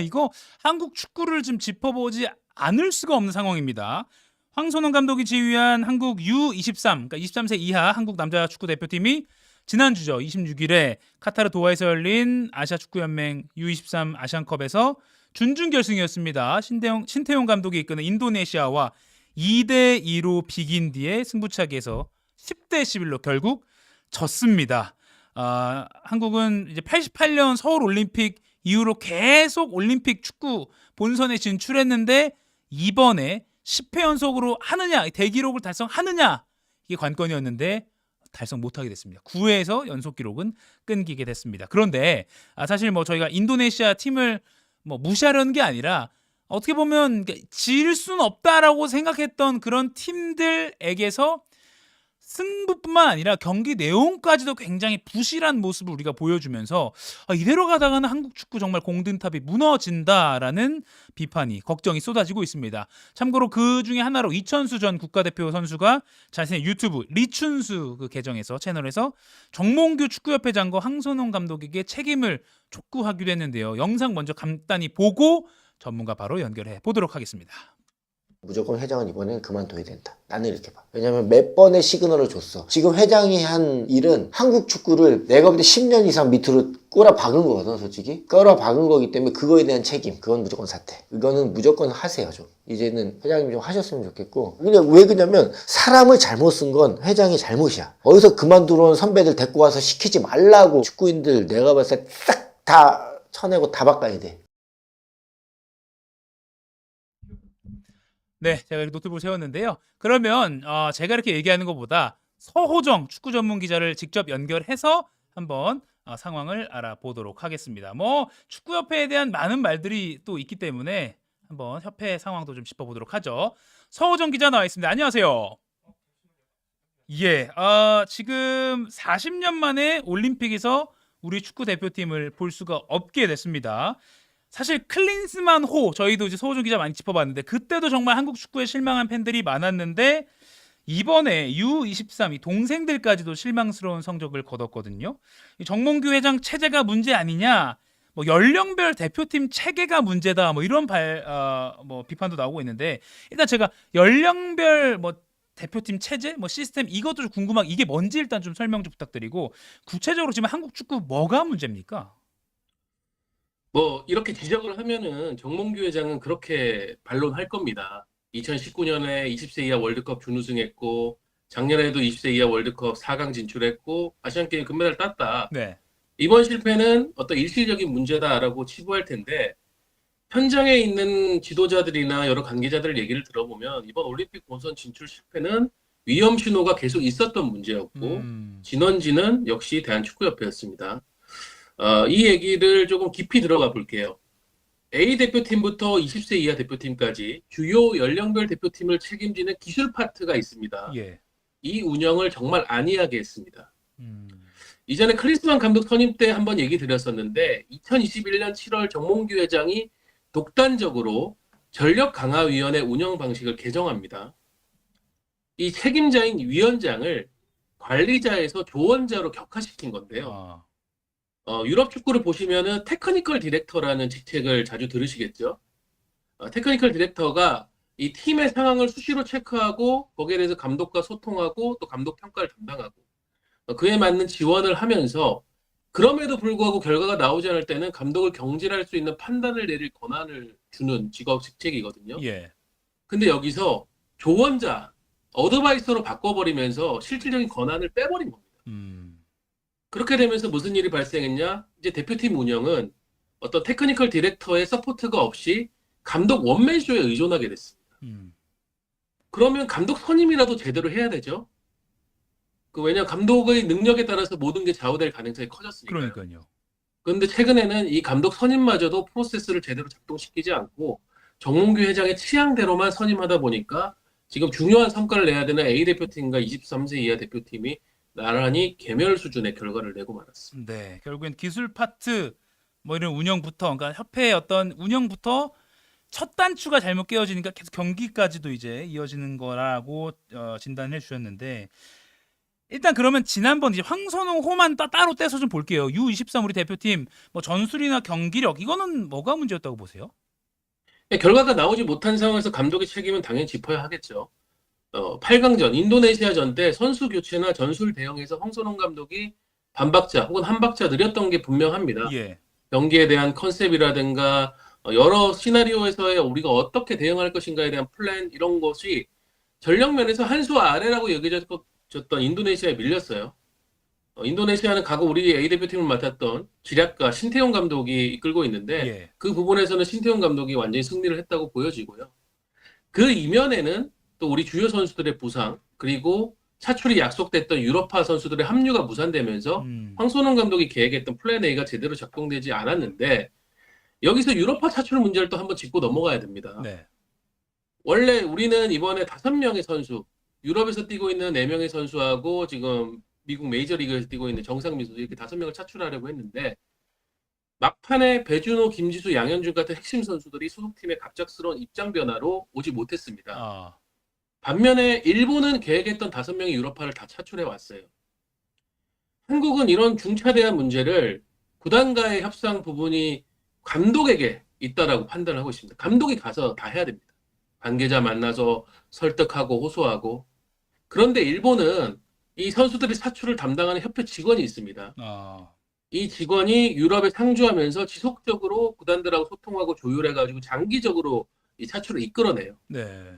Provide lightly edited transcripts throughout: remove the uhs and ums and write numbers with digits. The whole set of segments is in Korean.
이거 한국 축구를 좀 짚어보지 않을 수가 없는 상황입니다. 황선홍 감독이 지휘한 한국 U23, 그러니까 23세 이하 한국 남자 축구 대표팀이 지난주죠. 26일에 카타르 도하에서 열린 아시아 축구 연맹 U23 아시안컵에서 준준 결승이었습니다. 신태용 감독이 이끄는 인도네시아와 2대 2로 비긴 뒤에 승부차기에서 10대 11로 결국 졌습니다. 한국은 이제 88년 서울 올림픽 이후로 계속 올림픽 축구 본선에 진출했는데 이번에 10회 연속으로 하느냐, 대기록을 달성하느냐, 이게 관건이었는데 달성 못하게 됐습니다. 9회에서 연속 기록은 끊기게 됐습니다. 그런데 사실 뭐 저희가 인도네시아 팀을 뭐 무시하려는 게 아니라 어떻게 보면 질 수는 없다라고 생각했던 그런 팀들에게서 승부뿐만 아니라 경기 내용까지도 굉장히 부실한 모습을 우리가 보여주면서 이대로 가다가는 한국 축구 정말 공든탑이 무너진다라는 비판이, 걱정이 쏟아지고 있습니다. 참고로 그 중에 하나로 이천수 전 국가대표 선수가 자신의 유튜브 리춘수 그 계정에서, 채널에서 정몽규 축구협회장과 황선홍 감독에게 책임을 촉구하기도 했는데요. 영상 먼저 간단히 보고 전문가 바로 연결해 보도록 하겠습니다. 무조건 회장은 이번에는 그만둬야 된다. 나는 이렇게 봐. 왜냐면 몇 번의 시그널을 줬어. 지금 회장이 한 일은 한국 축구를 내가 볼 때 10년 이상 밑으로 꼬라 박은 거거든, 솔직히. 꼬라 박은 거기 때문에 그거에 대한 책임, 그건 무조건 사퇴. 이거는 무조건 하세요, 좀. 이제는 회장님이 좀 하셨으면 좋겠고. 그냥 왜 그러냐면 사람을 잘못 쓴 건 회장이 잘못이야. 어디서 그만 들어온 선배들 데리고 와서 시키지 말라고 축구인들 내가 봤을 때 싹 다 쳐내고 다 바꿔야 돼. 네, 제가 이렇게 노트북을 세웠는데요. 그러면 제가 이렇게 얘기하는 것보다 서호정 축구 전문 기자를 직접 연결해서 한번 상황을 알아보도록 하겠습니다. 뭐 축구협회에 대한 많은 말들이 또 있기 때문에 한번 협회 상황도 좀 짚어보도록 하죠. 서호정 기자 나와 있습니다. 안녕하세요. 예, 지금 40년 만에 올림픽에서 우리 축구 대표팀을 볼 수가 없게 됐습니다. 사실 클린스만 호, 저희도 이제 서호정 기자 많이 짚어봤는데 그때도 정말 한국 축구에 실망한 팬들이 많았는데 이번에 U23 이 동생들까지도 실망스러운 성적을 거뒀거든요. 이 정몽규 회장 체제가 문제 아니냐, 뭐 연령별 대표팀 체계가 문제다, 뭐 이런 뭐 비판도 나오고 있는데, 일단 제가 연령별 뭐 대표팀 체제, 뭐 시스템, 이것도 좀 궁금한, 이게 뭔지 일단 좀 설명 좀 부탁드리고, 구체적으로 지금 한국 축구 뭐가 문제입니까? 뭐 이렇게 지적을 하면은 정몽규 회장은 그렇게 반론할 겁니다. 2019년에 20세 이하 월드컵 준우승했고 작년에도 20세 이하 월드컵 4강 진출했고 아시안게임 금메달 땄다. 네. 이번 실패는 어떤 일시적인 문제다라고 치부할 텐데 현장에 있는 지도자들이나 여러 관계자들 얘기를 들어보면 이번 올림픽 본선 진출 실패는 위험 신호가 계속 있었던 문제였고 진원지는 역시 대한축구협회였습니다. 이 얘기를 조금 깊이 들어가 볼게요. A 대표팀부터 20세 이하 대표팀까지 주요 연령별 대표팀을 책임지는 기술 파트가 있습니다. 예. 이 운영을 정말 안이하게 했습니다. 음. 이전에 클린스만 감독 선임 때 한번 얘기 드렸었는데 2021년 7월 정몽규 회장이 독단적으로 전력강화위원회 운영 방식을 개정합니다. 이 책임자인 위원장을 관리자에서 조언자로 격화시킨 건데요. 유럽 축구를 보시면은 테크니컬 디렉터라는 직책을 자주 들으시겠죠. 테크니컬 디렉터가 이 팀의 상황을 수시로 체크하고 거기에 대해서 감독과 소통하고 또 감독 평가를 담당하고 그에 맞는 지원을 하면서 그럼에도 불구하고 결과가 나오지 않을 때는 감독을 경질할 수 있는 판단을 내릴 권한을 주는 직업 직책이거든요. 예. 근데 여기서 조언자, 어드바이서로 바꿔버리면서 실질적인 권한을 빼버린 겁니다. 그렇게 되면서 무슨 일이 발생했냐? 이제 대표팀 운영은 어떤 테크니컬 디렉터의 서포트가 없이 감독 원맨쇼에 의존하게 됐습니다. 그러면 감독 선임이라도 제대로 해야 되죠. 왜냐하면 감독의 능력에 따라서 모든 게 좌우될 가능성이 커졌으니까요. 그러니까요. 그런데 최근에는 이 감독 선임마저도 프로세스를 제대로 작동시키지 않고 정몽규 회장의 취향대로만 선임하다 보니까 지금 중요한 성과를 내야 되는 A 대표팀과 23세 이하 대표팀이 나란히 개멸 수준의 결과를 내고 말았습니다. 네, 결국엔 기술 파트 뭐 이런 운영부터, 그러니까 협회의 어떤 운영부터 첫 단추가 잘못 깨어지니까 계속 경기까지도 이제 이어지는 거라고 진단해 주셨는데, 일단 그러면 지난번 이제 황선홍 호만 따로 떼서 좀 볼게요. U23 우리 대표팀 뭐 전술이나 경기력 이거는 뭐가 문제였다고 보세요? 결과가 나오지 못한 상황에서 감독의 책임은 당연히 짚어야 하겠죠. 8강전 인도네시아전 때 선수 교체나 전술 대응에서 황선홍 감독이 반박자 혹은 한박자 느렸던 게 분명합니다. 예. 경기에 대한 컨셉이라든가 여러 시나리오에서의 우리가 어떻게 대응할 것인가에 대한 플랜 이런 것이 전력 면에서 한 수 아래라고 여겨졌던 인도네시아에 밀렸어요. 인도네시아는 과거 우리 A대표팀을 맡았던 지략가 신태용 감독이 이끌고 있는데 예. 그 부분에서는 신태용 감독이 완전히 승리를 했다고 보여지고요. 그 이면에는 또 우리 주요 선수들의 부상 그리고 차출이 약속됐던 유럽파 선수들의 합류가 무산되면서 황선홍 감독이 계획했던 플랜 A가 제대로 작동되지 않았는데 여기서 유럽파 차출 문제를 또 한번 짚고 넘어가야 됩니다. 네. 원래 우리는 이번에 5명의 선수, 유럽에서 뛰고 있는 4명의 선수하고 지금 미국 메이저리그에서 뛰고 있는 정상민 선수 이렇게 5명을 차출하려고 했는데 막판에 배준호, 김지수, 양현준 같은 핵심 선수들이 소속팀의 갑작스러운 입장 변화로 오지 못했습니다. 아. 반면에 일본은 계획했던 5명의 유럽파를 다 차출해 왔어요. 한국은 이런 중차대한 문제를 구단과의 협상 부분이 감독에게 있다라고 판단을 하고 있습니다. 감독이 가서 다 해야 됩니다. 관계자 만나서 설득하고 호소하고. 그런데 일본은 이 선수들의 차출을 담당하는 협회 직원이 있습니다. 아. 이 직원이 유럽에 상주하면서 지속적으로 구단들하고 소통하고 조율해가지고 장기적으로 이 차출을 이끌어내요. 네.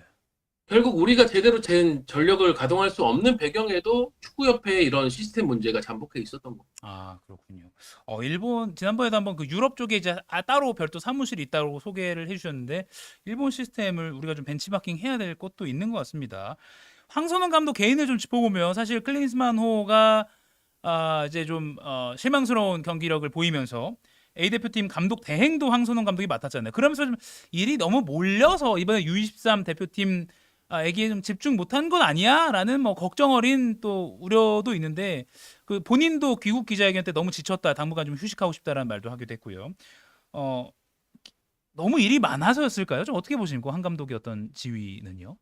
결국 우리가 제대로 된 전력을 가동할 수 없는 배경에도 축구협회의 이런 시스템 문제가 잠복해 있었던 겁니다. 아, 그렇군요. 일본 지난번에도 한번 그 유럽 쪽에 이제 따로 별도 사무실이 있다고 소개를 해주셨는데 일본 시스템을 우리가 좀 벤치마킹 해야 될 것도 있는 것 같습니다. 황선홍 감독 개인을 좀 짚어보면 사실 클린스만호가 이제 좀 실망스러운 경기력을 보이면서 A 대표팀 감독 대행도 황선홍 감독이 맡았잖아요. 그러면서 좀 일이 너무 몰려서 이번에 U23 대표팀 에게 좀 집중 못한 건 아니야라는 뭐 걱정 어린 또 우려도 있는데 그 본인도 귀국 기자회견 때 너무 지쳤다 당분간 좀 휴식하고 싶다라는 말도 하기도 했고요. 너무 일이 많아서였을까요? 좀 어떻게 보십니까? 한 감독의 어떤 지위는요?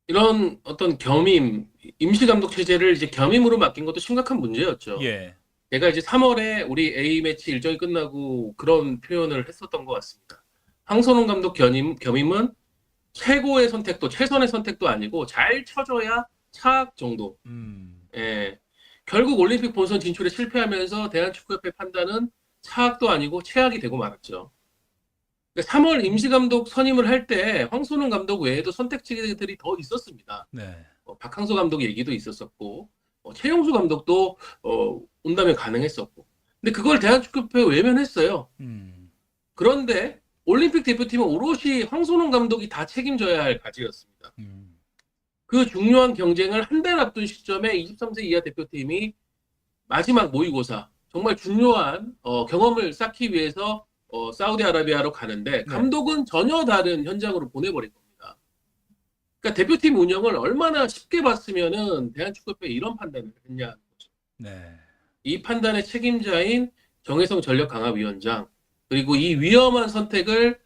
이런 어떤 겸임, 임시감독 체제를 이제 겸임으로 맡긴 것도 심각한 문제였죠. 예. 제가 이제 3월에 우리 A매치 일정이 끝나고 그런 표현을 했었던 것 같습니다. 황선홍 감독 겸임은 최고의 선택도 최선의 선택도 아니고 잘 쳐줘야 차악 정도. 예. 결국 올림픽 본선 진출에 실패하면서 대한축구협회 판단은 차악도 아니고 최악이 되고 말았죠. 3월 임시감독 선임을 할 때 황선홍 감독 외에도 선택지들이 더 있었습니다. 네. 박항서 감독 얘기도 있었었고 최용수 감독도 온다면 가능했었고 근데 그걸 대한축구협회 외면했어요. 그런데 올림픽 대표팀은 오롯이 황선홍 감독이 다 책임져야 할 과제였습니다. 그 중요한 경쟁을 한 달 앞둔 시점에 23세 이하 대표팀이 마지막 모의고사 정말 중요한 경험을 쌓기 위해서 사우디아라비아로 가는데 감독은 전혀 다른 현장으로 보내버린 겁니다. 그러니까 대표팀 운영을 얼마나 쉽게 봤으면은 대한축구협회에 이런 판단을 했냐는 거죠. 네. 이 판단의 책임자인 정혜성 전력강화위원장 그리고 이 위험한 선택을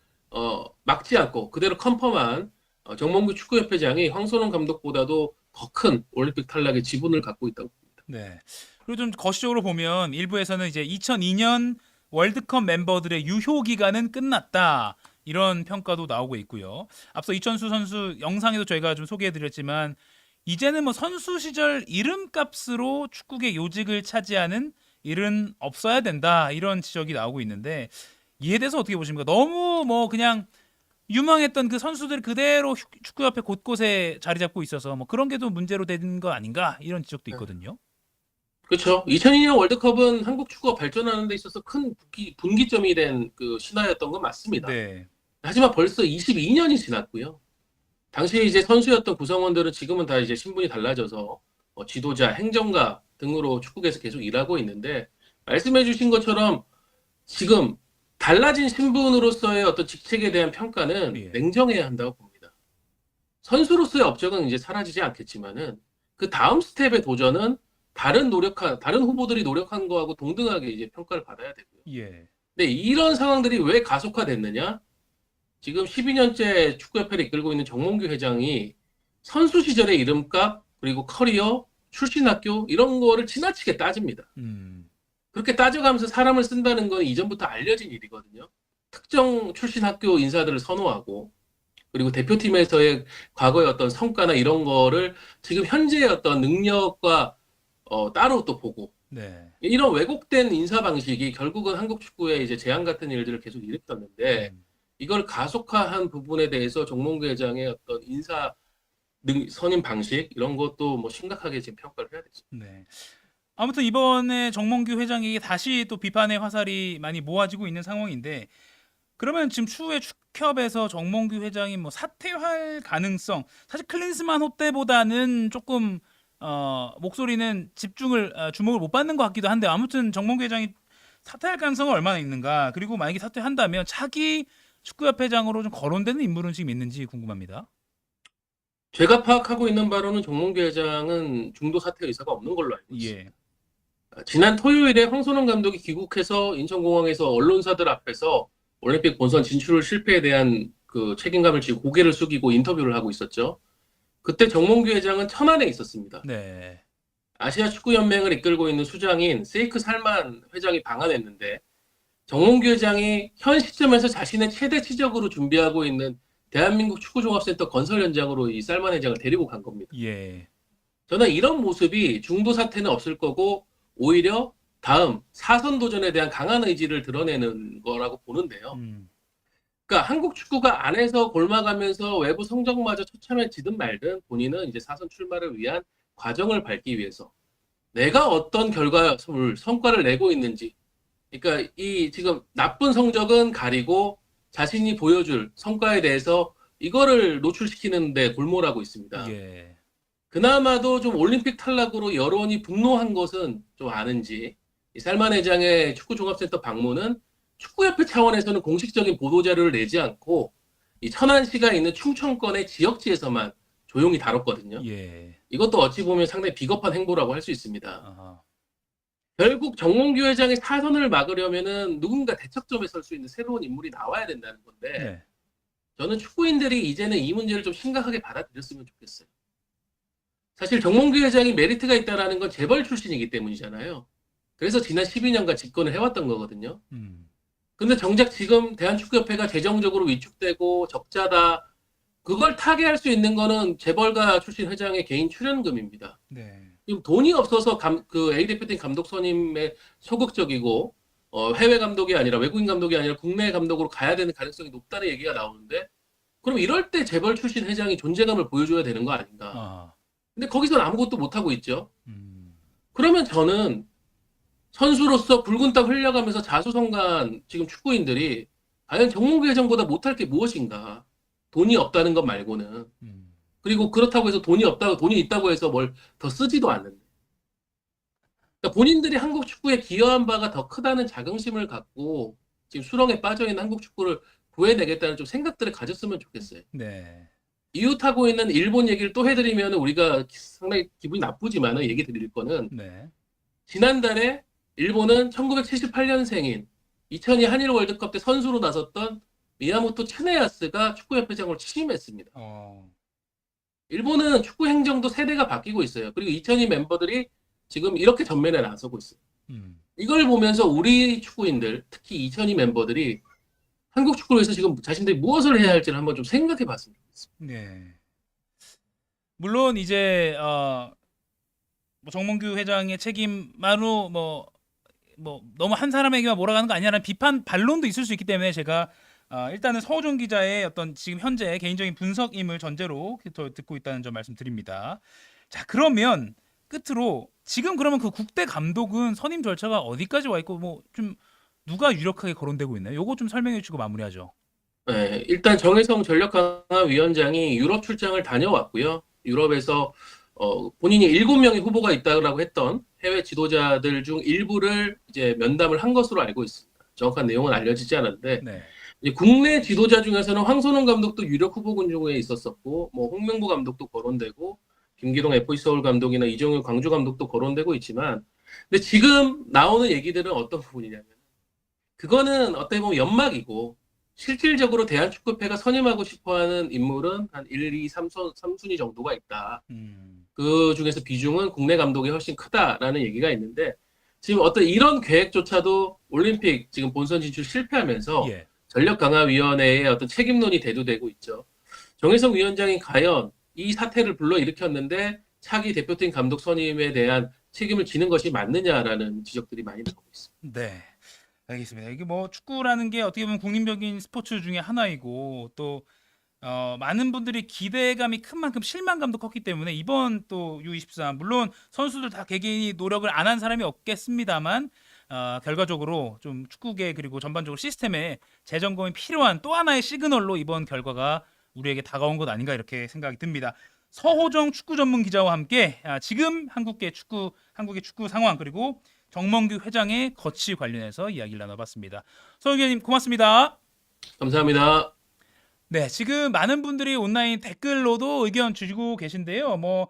막지 않고 그대로 컨펌한 정몽규 축구협회장이 황선홍 감독보다도 더 큰 올림픽 탈락의 지분을 갖고 있다고 봅니다. 네. 그리고 좀 거시적으로 보면 일부에서는 이제 2002년 월드컵 멤버들의 유효 기간은 끝났다. 이런 평가도 나오고 있고요. 앞서 이천수 선수 영상에도 저희가 좀 소개해드렸지만 이제는 뭐 선수 시절 이름값으로 축구계 요직을 차지하는 일은 없어야 된다. 이런 지적이 나오고 있는데 이에 대해서 어떻게 보십니까? 너무 뭐 그냥 유망했던 그 선수들 그대로 축구협회 곳곳에 자리 잡고 있어서 뭐 그런 게 좀 문제로 되는 거 아닌가 이런 지적도 있거든요. 그렇죠. 2002년 월드컵은 한국 축구가 발전하는 데 있어서 큰 분기점이 된 그 신화였던 건 맞습니다. 네. 하지만 벌써 22년이 지났고요. 당시 이제 선수였던 구성원들은 지금은 다 이제 신분이 달라져서 지도자, 행정가 등으로 축구계에서 계속 일하고 있는데 말씀해 주신 것처럼 지금 달라진 신분으로서의 어떤 직책에 대한 평가는 예. 냉정해야 한다고 봅니다. 선수로서의 업적은 이제 사라지지 않겠지만은 그 다음 스텝의 도전은 다른 후보들이 노력한 거하고 동등하게 이제 평가를 받아야 되고요. 예. 근데 이런 상황들이 왜 가속화됐느냐? 지금 12년째 축구협회를 이끌고 있는 정몽규 회장이 선수 시절의 이름값 그리고 커리어 출신 학교 이런 거를 지나치게 따집니다. 그렇게 따져가면서 사람을 쓴다는 건 이전부터 알려진 일이거든요. 특정 출신 학교 인사들을 선호하고 그리고 대표팀에서의 과거의 어떤 성과나 이런 거를 지금 현재의 어떤 능력과 따로 또 보고 네. 이런 왜곡된 인사 방식이 결국은 한국 축구에 이제 재앙 같은 일들을 계속 일으켰는데 이걸 가속화한 부분에 대해서 정몽규 회장의 어떤 인사 선임 방식 이런 것도 뭐 심각하게 지금 평가를 해야 되죠. 네. 아무튼 이번에 정몽규 회장에게 다시 또 비판의 화살이 많이 모아지고 있는 상황인데 그러면 지금 추후에 축협에서 정몽규 회장이 뭐 사퇴할 가능성 사실 클린스만 호 때보다는 조금 목소리는 주목을 못 받는 것 같기도 한데 아무튼 정몽규 회장이 사퇴할 가능성은 얼마나 있는가 그리고 만약에 사퇴한다면 차기 축구협회장으로 좀 거론되는 인물은 지금 있는지 궁금합니다. 제가 파악하고 있는 바로는 정몽규 회장은 중도 사퇴 의사가 없는 걸로 알고 있습니다. 예. 지난 토요일에 황선홍 감독이 귀국해서 인천공항에서 언론사들 앞에서 올림픽 본선 진출 실패에 대한 그 책임감을 지고 고개를 숙이고 인터뷰를 하고 있었죠. 그때 정몽규 회장은 천안에 있었습니다. 네. 아시아 축구연맹을 이끌고 있는 수장인 세이크 살만 회장이 방한했는데 정몽규 회장이 현 시점에서 자신의 최대 치적으로 준비하고 있는 대한민국 축구종합센터 건설 현장으로 이 살만 회장을 데리고 간 겁니다. 예. 저는 이런 모습이 중도 사태는 없을 거고 오히려 다음 사선 도전에 대한 강한 의지를 드러내는 거라고 보는데요. 그러니까 한국 축구가 안에서 골마가면서 외부 성적마저 처참해지든 말든 본인은 이제 사선 출마를 위한 과정을 밟기 위해서 내가 어떤 성과를 내고 있는지 그러니까 이 지금 나쁜 성적은 가리고 자신이 보여줄 성과에 대해서 이거를 노출시키는데 골몰하고 있습니다. 예. 그나마도 좀 올림픽 탈락으로 여론이 분노한 것은 좀 아는지 이 살만 회장의 축구종합센터 방문은 축구협회 차원에서는 공식적인 보도자료를 내지 않고 이 천안시가 있는 충청권의 지역지에서만 조용히 다뤘거든요. 예. 이것도 어찌 보면 상당히 비겁한 행보라고 할 수 있습니다. 아하. 결국 정몽규 회장의 사선을 막으려면은 누군가 대척점에 설 수 있는 새로운 인물이 나와야 된다는 건데 네. 저는 축구인들이 이제는 이 문제를 좀 심각하게 받아들였으면 좋겠어요. 사실 정몽규 회장이 메리트가 있다는 건 재벌 출신이기 때문이잖아요. 그래서 지난 12년간 집권을 해왔던 거거든요. 근데 정작 지금 대한축구협회가 재정적으로 위축되고 적자다. 그걸 타개할 수 있는 거는 재벌가 출신 회장의 개인 출연금입니다. 네. 지금 돈이 없어서 그 A대표팀 감독 선임에 소극적이고 해외 감독이 아니라 외국인 감독이 아니라 국내 감독으로 가야 되는 가능성이 높다는 얘기가 나오는데 그럼 이럴 때 재벌 출신 회장이 존재감을 보여줘야 되는 거 아닌가. 아. 근데 거기서는 아무것도 못하고 있죠. 음. 그러면 저는 선수로서 붉은 땀 흘려가면서 자수성가한 지금 축구인들이 과연 정몽규 회장보다 못할 게 무엇인가. 돈이 없다는 것 말고는. 그리고 그렇다고 해서 돈이 있다고 해서 뭘 더 쓰지도 않는데. 그러니까 본인들이 한국 축구에 기여한 바가 더 크다는 자긍심을 갖고 지금 수렁에 빠져있는 한국 축구를 구해내겠다는 좀 생각들을 가졌으면 좋겠어요. 네. 이웃하고 있는 일본 얘기를 또 해드리면 우리가 상당히 기분이 나쁘지만 얘기 드릴 거는 네. 지난달에 일본은 1978년생인 2002 한일 월드컵 때 선수로 나섰던 미야모토 츠네야스가 축구협회장으로 취임했습니다. 일본은 축구 행정도 세대가 바뀌고 있어요. 그리고 2002 멤버들이 지금 이렇게 전면에 나서고 있어요. 이걸 보면서 우리 축구인들, 특히 2002 멤버들이 한국 축구를 위해서 지금 자신들이 무엇을 해야 할지를 한번 좀 생각해 봤으면 좋겠습니다. 네. 물론 이제 뭐 정몽규 회장의 책임만으로 뭐 너무 한 사람에게만 몰아가는 거 아니냐는 비판 반론도 있을 수 있기 때문에 제가 일단은 서호준 기자의 어떤 지금 현재 개인적인 분석임을 전제로 듣고 있다는 점 말씀드립니다. 자, 그러면 끝으로 지금 그러면 그 국대 감독은 선임 절차가 어디까지 와 있고 뭐 좀 누가 유력하게 거론되고 있나요? 요거 좀 설명해 주시고 마무리하죠. 네, 일단 정혜성 전력강화위원장이 유럽 출장을 다녀왔고요. 유럽에서 본인이 7명의 후보가 있다고 했던 해외 지도자들 중 일부를 이제 면담을 한 것으로 알고 있습니다. 정확한 내용은 알려지지 않았는데 네. 이제 국내 지도자 중에서는 황선홍 감독도 유력 후보군 중에 있었었고 뭐 홍명보 감독도 거론되고 김기동 FC 서울 감독이나 이정효 광주 감독도 거론되고 있지만 근데 지금 나오는 얘기들은 어떤 부분이냐면 그거는 어떻게 보면 연막이고 실질적으로 대한축구협회가 선임하고 싶어하는 인물은 한 1, 2, 3순위 정도가 있다. 그 중에서 비중은 국내 감독이 훨씬 크다라는 얘기가 있는데 지금 어떤 이런 계획조차도 올림픽 지금 본선 진출 실패하면서 예. 전력강화위원회의 어떤 책임론이 대두되고 있죠. 정혜성 위원장이 과연 이 사태를 불러일으켰는데 차기 대표팀 감독 선임에 대한 책임을 지는 것이 맞느냐라는 지적들이 많이 나오고 있습니다. 네. 알겠습니다. 이게 뭐 축구라는 게 어떻게 보면 국민적인 스포츠 중에 하나이고 또 많은 분들이 기대감이 큰 만큼 실망감도 컸기 때문에 이번 또 U23 물론 선수들 다 개개인이 노력을 안 한 사람이 없겠습니다만 결과적으로 좀 축구계 그리고 전반적으로 시스템에 재점검이 필요한 또 하나의 시그널로 이번 결과가 우리에게 다가온 것 아닌가 이렇게 생각이 듭니다. 서호정 축구 전문 기자와 함께 지금 한국의 축구 상황 그리고 정몽규 회장의 거치 관련해서 이야기를 나눠봤습니다. 서 의원님 고맙습니다. 감사합니다. 네, 지금 많은 분들이 온라인 댓글로도 의견 주시고 계신데요. 뭐